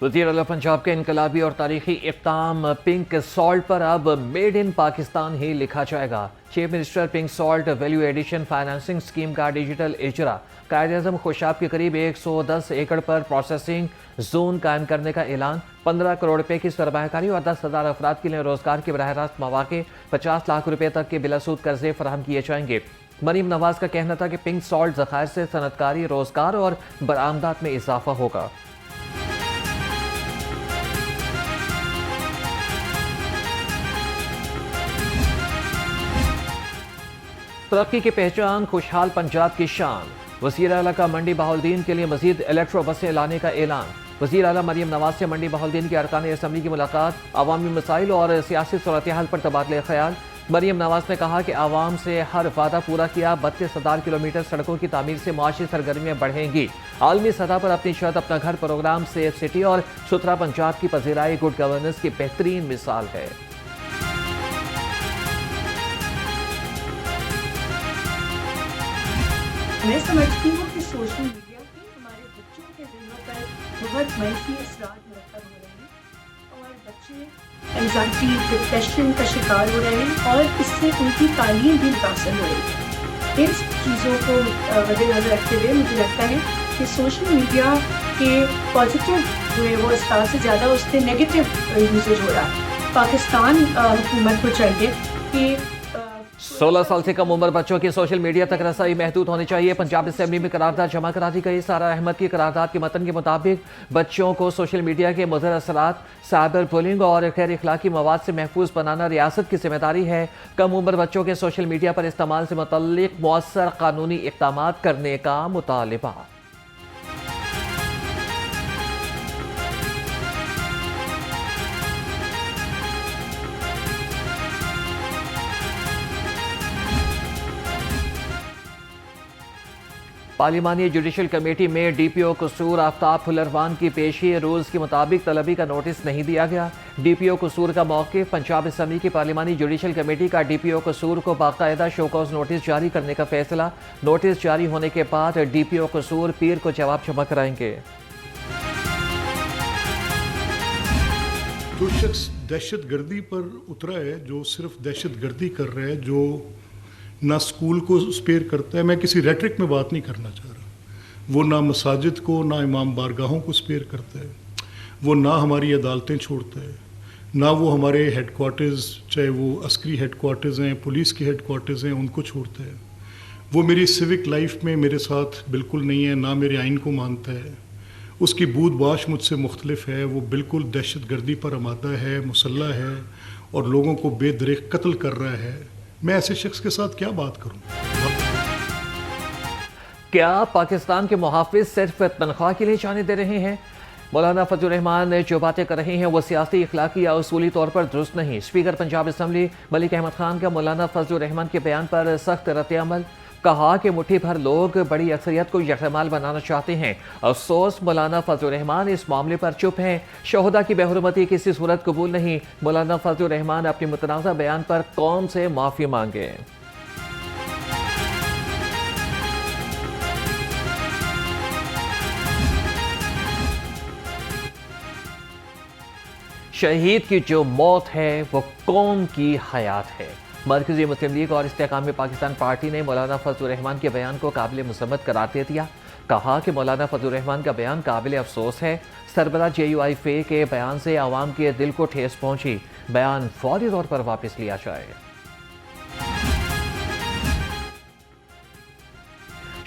वज़ीर आला पंजाब के इनकलाबी और तारीखी इक़दाम पिंक सॉल्ट पर अब मेड इन पाकिस्तान ही लिखा जाएगा। Chief minister pink salt value addition financing scheme का डिजिटल इजरा। कायद-ए-आज़म खुशाब के करीब 110 एकड़ पर प्रोसेसिंग जोन कायम करने का ऐलान। 15 करोड़ रुपए की सरमायाकारी और 10,000 अफराद के लिए रोजगार के बराह रास्त मौके, 50 लाख रुपए तक के बिलासूद कर्जे फराहम किए जाएंगे। मरीम नवाज का कहना था कि पिंक सॉल्ट ज़खायर से सनतकारी, रोजगार और बरामदात में इजाफा होगा। तरक्की की पहचान, खुशहाल पंजाब की शान। वज़ीर आला का मंडी बहाउद्दीन के लिए मजीद इलेक्ट्रो बसें लाने का ऐलान। वज़ीर आला मरीम नवाज से मंडी बहाउद्दीन के अरकान असम्बली की मुलाकात। अवामी मसाइल और सियासी सूरत हाल पर तबादले ख्याल। मरीम नवाज ने कहा कि आवाम से हर वादा पूरा किया। 32,000 किलोमीटर सड़कों की तामीर से मुआशी सरगर्मियाँ बढ़ेंगी। आलमी सतह पर अपनी शर्त अपना घर प्रोग्राम सेफ सिटी और सुथरा पंजाब की पजीराई गुड गवर्नेंस की बेहतरीन मिसाल है। मैं समझती हूँ कि सोशल मीडिया के हमारे बच्चों के ज़हनों पर बहुत मनफी असरात मुरतब हो रहे हैं और बच्चे एंजाइटी, डिप्रेशन का शिकार हो रहे हैं और इससे उनकी तालीम भी मुतासर हो रही है। इन चीज़ों को मद्देनज़र रखते हुए मुझे लगता है कि सोशल मीडिया के पॉजिटिव जो है वो असरात से ज़्यादा उससे नेगेटिव यूसेज हो रहा है। पाकिस्तान हुकूमत को चाहिए कि 16 साल से कम उम्र बच्चों की सोशल मीडिया तक रसाई महदूद होनी चाहिए। पंजाब असेंबली में करारदाद जमा करा दी गई। सारा अहमद की करारदाद के मतन के मुताबिक बच्चों को सोशल मीडिया के मुज़र असरात, साइबर बुलिंग और गैर इखलाकी मवाद से महफूज बनाना रियासत की जिम्मेदारी है। कम उम्र बच्चों के सोशल मीडिया पर इस्तेमाल से मुतल्लिक मौसर कानूनी इक़दाम करने का मुतालिबा। पार्लिमानी जुडिशल कमेटी में डीपीओ कसूर आफ्ताब फुलरवान की पेशी रूल्स के मुताबिक तलबी का नोटिस नहीं दिया गया। डीपीओ कसूर का मौक़िफ़, पंजाब असेंबली की पार्लिमानी जुडिशल कमेटी का डीपीओ कसूर को बाकायदा शोकॉज नोटिस जारी करने का फैसला। नोटिस जारी होने के बाद डीपीओ कसूर पीर को जवाब जमा कराएंगे। जो शख्स दहशत गर्दी पर उतरा है, जो सिर्फ दहशत गर्दी कर रहा है, जो ना स्कूल को स्पेयर करता है, मैं किसी रेटरिक में बात नहीं करना चाह रहा, वो ना मसाजिद को, ना इमाम बारगाहों को स्पेयर करता है, वो ना हमारी अदालतें छोड़ता है, ना वो हमारे हेडक्वार्टर्स, चाहे वो अस्करी हेडक्वार्टर्स हैं, पुलिस के हेडक्वार्टर्स हैं, उनको छोड़ता है। वो मेरी सिविक लाइफ में मेरे साथ बिल्कुल नहीं है, ना मेरे आइन को मानता है। उसकी बूद बाश मुझसे मुख्तलिफ है। वो बिल्कुल दहशत गर्दी पर आमादा है, मुसल्ला है और लोगों को बेदरीक कत्ल कर रहा है। मैं ऐसे शख्स के साथ क्या बात करूं? क्या पाकिस्तान के मुहाफिज सिर्फ तनख्वाह के लिए जाने दे रहे हैं? मौलाना फजल रहमान जो बातें कर रहे हैं वो सियासी, इखलाकी या उसूली तौर पर दुरुस्त नहीं। स्पीकर पंजाब असेंबली मलिक अहमद खान का मौलाना फजल रहमान के बयान पर सख्त रद्द-ए-अमल। कहा कि मुट्ठी भर लोग बड़ी अक्सरियत को यकमाल बनाना चाहते हैं। अफसोस मौलाना फजल रहमान इस मामले पर चुप हैं। शोहदा की बेहुरमती किसी सूरत कबूल नहीं। मौलाना फजल रहमान अपने मुतनाज़ा बयान पर कौम से माफ़ी मांगे। शहीद की जो मौत है वो कौम की हयात है। मरकज़ी मुस्लिम लीग और इस्तेकाम पाकिस्तान पार्टी ने मौलाना फजल रहमान के बयान को काबिल मुसम्मत करार दे दिया। कहा कि मौलाना फजल रहमान का बयान काबिल अफसोस है। सरबराह JUIF के बयान से आवाम के दिल को ठेस पहुंची। बयान फौरी तौर पर वापस लिया जाए।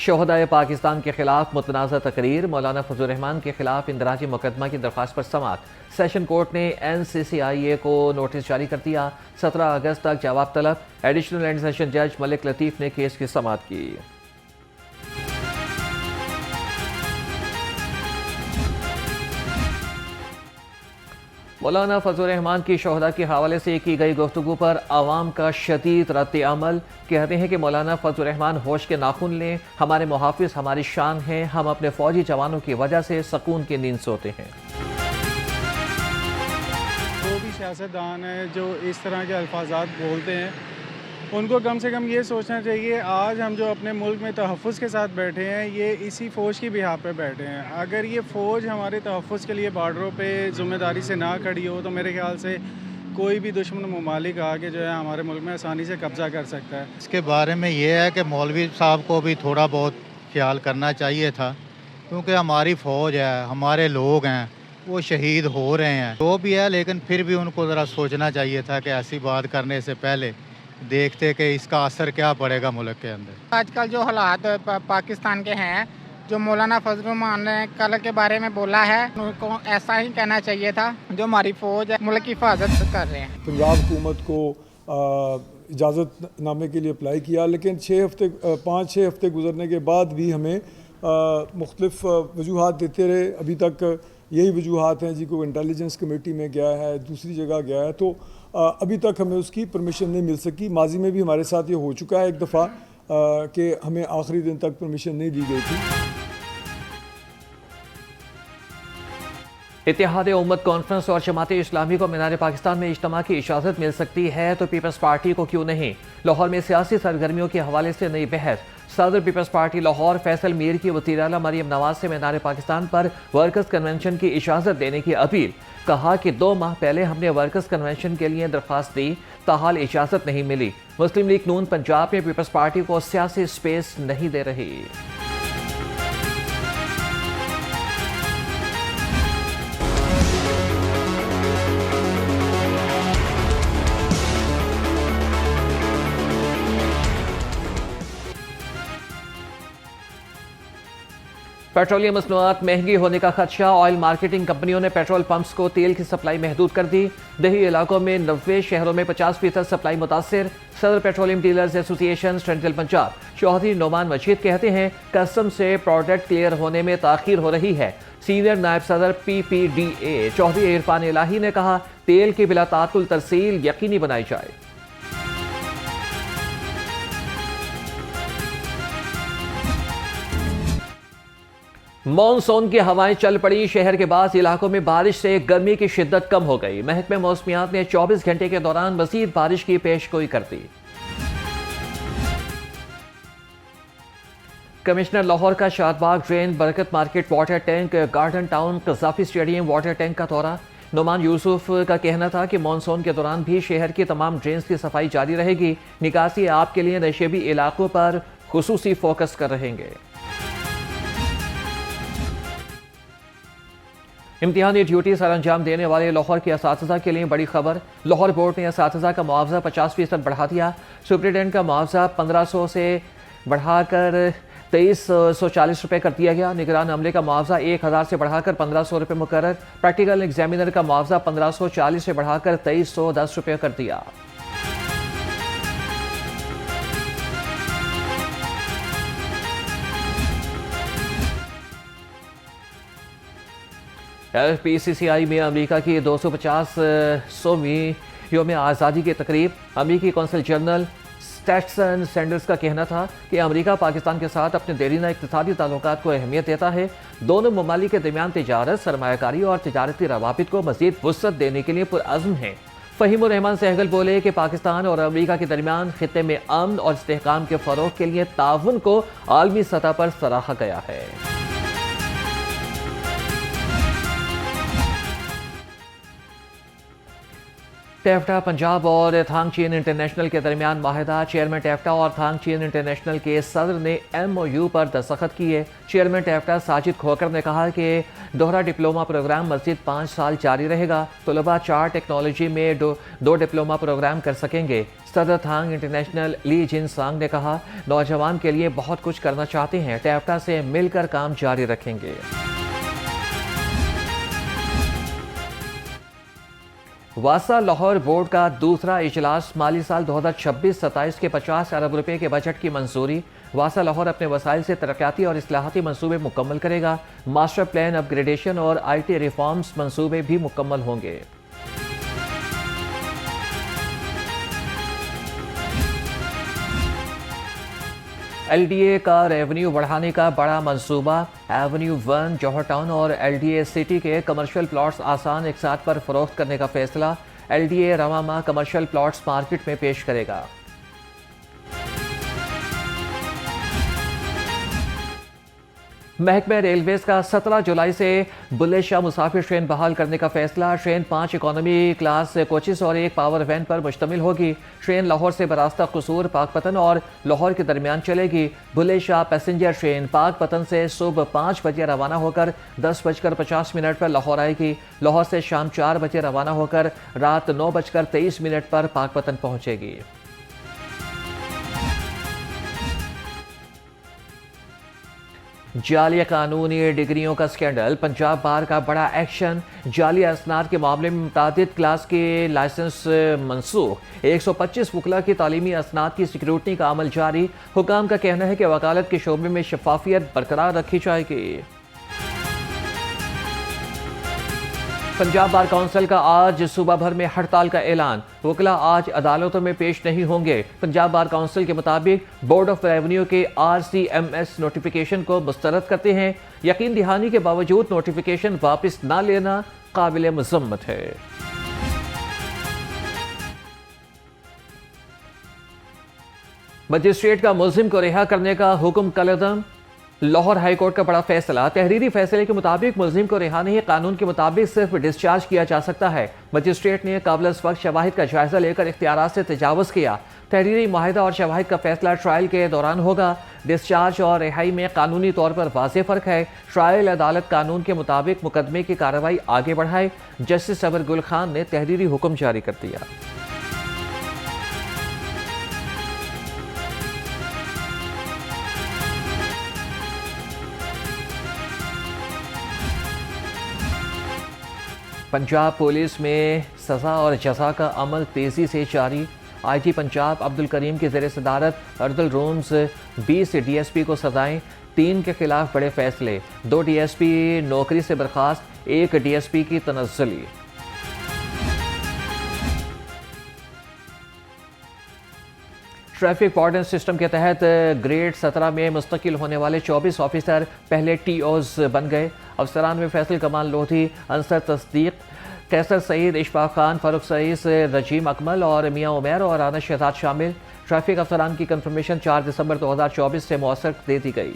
शोहदाए पाकिस्तान के खिलाफ मुतनाज़ा तकरीर। मौलाना फजल रहमान के खिलाफ इंदराजी मुकदमा की दरख्वास्त पर समाअत। सेशन कोर्ट ने NCCIA को नोटिस जारी कर दिया। 17 अगस्त तक जवाब तलब। एडिशनल एंड सेशन जज मलिक लतीफ़ ने केस की समाअत की। मौलाना फजल रहमान की शोहदा के हवाले से की गई गुफ्तगू पर आवाम का शदीद रद्द-ए-अमल। कहते हैं कि मौलाना फजल रहमान होश के नाखून लें, हमारे मुहाफिज हमारी शान हैं, हम अपने फौजी जवानों की वजह से सुकून की नींद सोते हैं। जो भी सियासतदान है जो इस तरह के अल्फाजात बोलते हैं उनको कम से कम ये सोचना चाहिए, आज हम जो अपने मुल्क में तहफ़्फ़ुज़ के साथ बैठे हैं, ये इसी फ़ौज की बिहाफ़ पे बैठे हैं। अगर ये फ़ौज हमारे तहफ़्फ़ुज़ के लिए बॉर्डरों पे ज़िम्मेदारी से ना खड़ी हो तो मेरे ख़्याल से कोई भी दुश्मन ममालिक आके जो है हमारे मुल्क में आसानी से कब्ज़ा कर सकता है। इसके बारे में ये है कि मौलवी साहब को भी थोड़ा बहुत ख्याल करना चाहिए था, क्योंकि हमारी फ़ौज है, हमारे लोग हैं, वो शहीद हो रहे हैं, जो भी है, लेकिन फिर भी उनको ज़रा सोचना चाहिए था कि ऐसी बात करने से पहले देखते कि इसका असर क्या पड़ेगा मुल्क के अंदर। आजकल जो हालात पाकिस्तान के हैं, जो मौलाना फजल रहमान ने कल के बारे में बोला है, उनको ऐसा ही कहना चाहिए था। जो हमारी फ़ौज है मुल्क की हिफाजत कर रहे हैं। पंजाब हुकूमत को इजाज़तनामे के लिए अप्लाई किया, लेकिन 5-6 हफ़्ते गुजरने के बाद भी हमें मुख्तलिफ़ वजूहात देते रहे। अभी तक यही वजूहात हैं जी, कोई इंटेलिजेंस कमेटी में गया है, दूसरी जगह गया है, तो अभी तक हमें उसकी परमिशन नहीं मिल सकी। माजी में भी हमारे साथ ये हो चुका है एक दफ़ा कि हमें आखिरी दिन तक परमिशन नहीं दी गई थी। इत्तेहाद उम्मत कॉन्फ्रेंस और जमात इस्लामी को मीनार पाकिस्तान में इज्तिमा की इजाज़त मिल सकती है तो पीपल्स पार्टी को क्यों नहीं। लाहौर में सियासी सरगर्मियों के हवाले से नई बहस। सदर पीपल्स पार्टी लाहौर फैसल मीर की वज़ीर आला मरियम नवाज से मीनार पाकिस्तान पर वर्कर्स कन्वेंशन की इजाज़त देने की अपील। कहा कि 2 माह पहले हमने वर्कर्स कन्वेंशन के लिए दरख्वास्त दी, ताहाल इजाज़त नहीं मिली। मुस्लिम लीग नून पंजाब में पीपल्स पार्टी को सियासी स्पेस नहीं दे रही। पेट्रोलियम मसनूआत महंगी होने का खदशा। ऑयल मार्केटिंग कंपनियों ने पेट्रोल पंप्स को तेल की सप्लाई महदूद कर दी। दही इलाकों में 90 शहरों में 50% सप्लाई मुतासिर। सदर petroleum dealers association central Punjab Chaudhry Noman Majeed कहते हैं कस्टम से प्रोडक्ट क्लियर होने में ताखीर हो रही है। सीनियर नायब सदर PPDA चौधरी इरफान इलाही ने कहा तेल की बिला ताकुल तरसील यकीनी बनाई जाए। मॉनसून की हवाएं चल पड़ी। शहर के बाद इलाकों में बारिश से गर्मी की शिद्दत कम हो गई। महकमे मौसमियात ने 24 घंटे के दौरान मजीद बारिश की पेशगोई कर दी। कमिश्नर लाहौर का Shadbagh drain, Barkat market water tank, garden town, Gaddafi stadium water tank का दौरा। नुमान यूसुफ का कहना था कि मॉनसून के दौरान भी शहर की तमाम ड्रेन्स की सफाई जारी रहेगी। निकासी आपके लिए नशेबी इलाकों पर खुसूसी फोकस कर रहेंगे। इम्तिहानी ड्यूटी सर अंजाम देने वाले लाहौर के असातिज़ा के लिए बड़ी खबर। लाहौर बोर्ड ने असातिज़ा का मुआवजा 50% बढ़ा दिया। सुप्रिटेंडेंट का मुआवजा 1500 से बढ़ाकर 2340 रुपये कर दिया गया। निगरान अमले का मुआवजा 1000 से बढ़ाकर 1500 रुपये मुकर्रर। प्रैक्टिकल एग्जामिनर का मुआवजा 1540 से बढ़ाकर 2310 रुपये कर दिया। FPCCI में अमेरिका की 250वीं यौम आज़ादी की तकरीब। अमेरिकी कौंसल जनरल स्टैटसन सैंडर्स का कहना था कि अमेरिका पाकिस्तान के साथ अपने देरीना इक़्तिसादी ताल्लुकात को अहमियत देता है। दोनों ममालिक के दरमियान तिजारत, सरमायाकारी और तिजारती रवाबित को मज़ीद वुसअत देने के लिए पुरअज़्म है। फ़हीमुर रहमान सहगल बोले कि पाकिस्तान और अमेरिका के दरमियान खित्ते में अमन और इस्तेहकाम के फ़रोग़ के लिए ताउन को आलमी सतह पर सराहा गया है। टेफ्टा पंजाब और थांग चीन इंटरनेशनल के दरमियान माहिदा। चेयरमैन टेफ्टा और थांग चीन इंटरनेशनल के सदर ने MOU पर दस्तखत किए। चेयरमैन टेफ्टा साजिद खोकर ने कहा कि दोहरा डिप्लोमा प्रोग्राम मज़ीद 5 साल जारी रहेगा। तलबा 4 टेक्नोलॉजी में दो डिप्लोमा प्रोग्राम कर सकेंगे। सदर थांग इंटरनेशनल ली जिन सांग ने कहा नौजवान के लिए बहुत कुछ करना चाहते हैं, टेफ्टा से मिलकर काम जारी रखेंगे। वासा लाहौर बोर्ड का दूसरा इजलास माली साल 2026-27 के 50 अरब रुपए के बजट की मंजूरी। वासा लाहौर अपने वसाइल से तरक्याती और इस्लाहाती मंसूबे मुकम्मल करेगा। मास्टर प्लान अपग्रेडेशन और IT रिफॉर्म्स मंसूबे भी मुकम्मल होंगे। LDA का रेवेन्यू बढ़ाने का बड़ा मंसूबा। एवेन्यू 1 जौहर टाउन और LDA सिटी के कमर्शियल प्लॉट्स आसान इकसात पर फरोख्त करने का फैसला। LDA रवा माह कमर्शियल प्लॉट्स मार्केट में पेश करेगा। महकमे रेलवेज का 17 जुलाई से बुल्ले शाह मुसाफिर ट्रेन बहाल करने का फैसला। ट्रेन 5 इकोनॉमी क्लास कोचेस और 1 पावर वैन पर मुश्तमिल होगी। ट्रेन लाहौर से बरास्ता कसूर, पाकपतन और लाहौर के दरमियान चलेगी। बुल्ले शाह पैसेंजर ट्रेन पाकपतन से सुबह 5 बजे रवाना होकर 10:50 पर लाहौर आएगी। लाहौर से शाम 4 बजे रवाना होकर रात 9:23 पर पाकपतन पहुंचेगी। जाली कानूनी डिग्रियों का स्कैंडल, पंजाब बार का बड़ा एक्शन। जाली असनाद के मामले में मुतादिद क्लास के लाइसेंस मनसूख। 125 वकला की तालीमी असनाद की सिक्योरिटी का अमल जारी। हुकाम का कहना है कि वकालत के शोबे में शफाफियत बरकरार रखी जाएगी। पंजाब बार काउंसिल का आज सूबा भर में हड़ताल का ऐलान। वकला आज अदालतों में पेश नहीं होंगे। पंजाब बार काउंसिल के मुताबिक बोर्ड ऑफ रेवेन्यू के RCMS नोटिफिकेशन को मुस्तरद करते हैं। यकीन दहानी के बावजूद नोटिफिकेशन वापस ना लेना काबिल मजम्मत है। मजिस्ट्रेट का मुलजिम को रिहा करने का हुक्म कलअदम। लाहौर हाई कोर्ट का बड़ा फैसला। तहरीरी फैसले के मुताबिक मुलजिम को रिहा नहीं, कानून के मुताबिक सिर्फ डिस्चार्ज किया जा सकता है। मजिस्ट्रेट ने काबिल वक्त शवाहिद का जायजा लेकर इख्तियारात से तजावुज़ किया। तहरीरी माहिदा और शवाहिद का फैसला ट्रायल के दौरान होगा। डिस्चार्ज और रिहाई में कानूनी तौर पर वाज़ेह फ़र्क है। ट्रायल अदालत कानून के मुताबिक मुकदमे की कार्रवाई आगे बढ़ाए। जस्टिस सबर गुल खान ने तहरीरी हुक्म जारी कर दिया। पंजाब पुलिस में सज़ा और जज़ा का अमल तेज़ी से जारी। IG पंजाब अब्दुल करीम की ज़ेर सदारत अर्दल रूम्स 20 DSP को सज़ाएं, 3 के खिलाफ बड़े फैसले। 2 DSP नौकरी से बर्खास्त, 1 DSP की तनज़्ज़ुली। ट्रैफिक वार्डन सिस्टम के तहत ग्रेड 17 में मुस्तकिल होने वाले 24 ऑफिसर पहले TOs बन गए। अफसरान में फैसल कमाल लोधी, अंसर तस्दीक, कैसर सईद, इशफाक खान, फारूक सईस, रजीम अकमल और मियाँ उमैर और आनस शहजाद शामिल। ट्रैफिक अफसरान की कंफर्मेशन 4 दिसंबर 2024 से मौसर दे दी गई।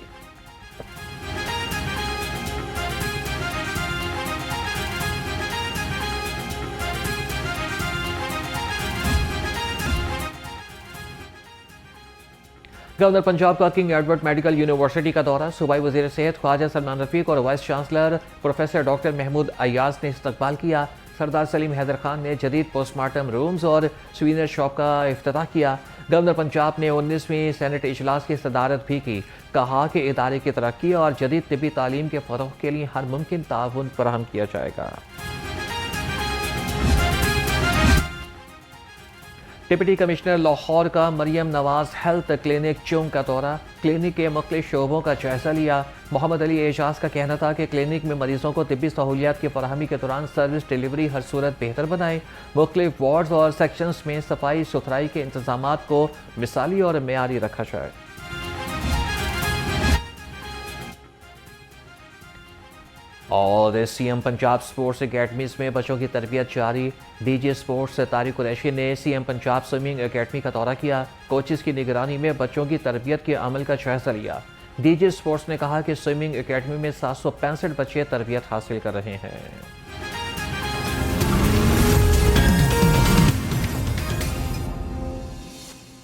गवर्नर पंजाब का किंग एडवर्ड मेडिकल यूनिवर्सिटी का दौरा। सूबाई वज़ीर सेहत ख्वाजा सलमान रफीक और vice chancellor professor doctor Mahmood Ayyaz ने इस्तकबाल किया। सरदार सलीम हैदर खान ने जदीद पोस्टमार्टम रूम्स और स्वीनर शॉप का इफ्तिताह किया। गवर्नर पंजाब ने 19वीं सेनेट इजलास की सदारत भी की। कहा कि इदारे की तरक्की और जदीद तिब्बी तालीम के फ़रोग़ के लिए हर मुमकिन ताउन फराहम किया जाएगा। डिप्टी कमिश्नर लाहौर का मरियम नवाज हेल्थ क्लिनिक चौंक का दौरा। क्लिनिक के मुख्तलिफ शोबों का जायजा लिया। मोहम्मद अली एजाज का कहना था कि क्लिनिक में मरीजों को तिब्बी सहूलियात की फराहमी के दौरान सर्विस डिलीवरी हर सूरत बेहतर बनाए। मुख्तलिफ वार्ड्स और सेक्शंस में सफाई सुथराई के इंतजाम को मिसाली और मेयारी रखा जाए। और CM पंजाब स्पोर्ट्स अकेडमीज़ में बच्चों की तरबियत जारी। DG स्पोर्ट्स तारिक कुरैशी ने CM पंजाब स्विमिंग अकेडमी का दौरा किया। कोचेस की निगरानी में बच्चों की तरबियत के अमल का जायजा लिया। DG स्पोर्ट्स ने कहा कि स्विमिंग अकेडमी में 765 बच्चे तरबियत हासिल कर रहे हैं।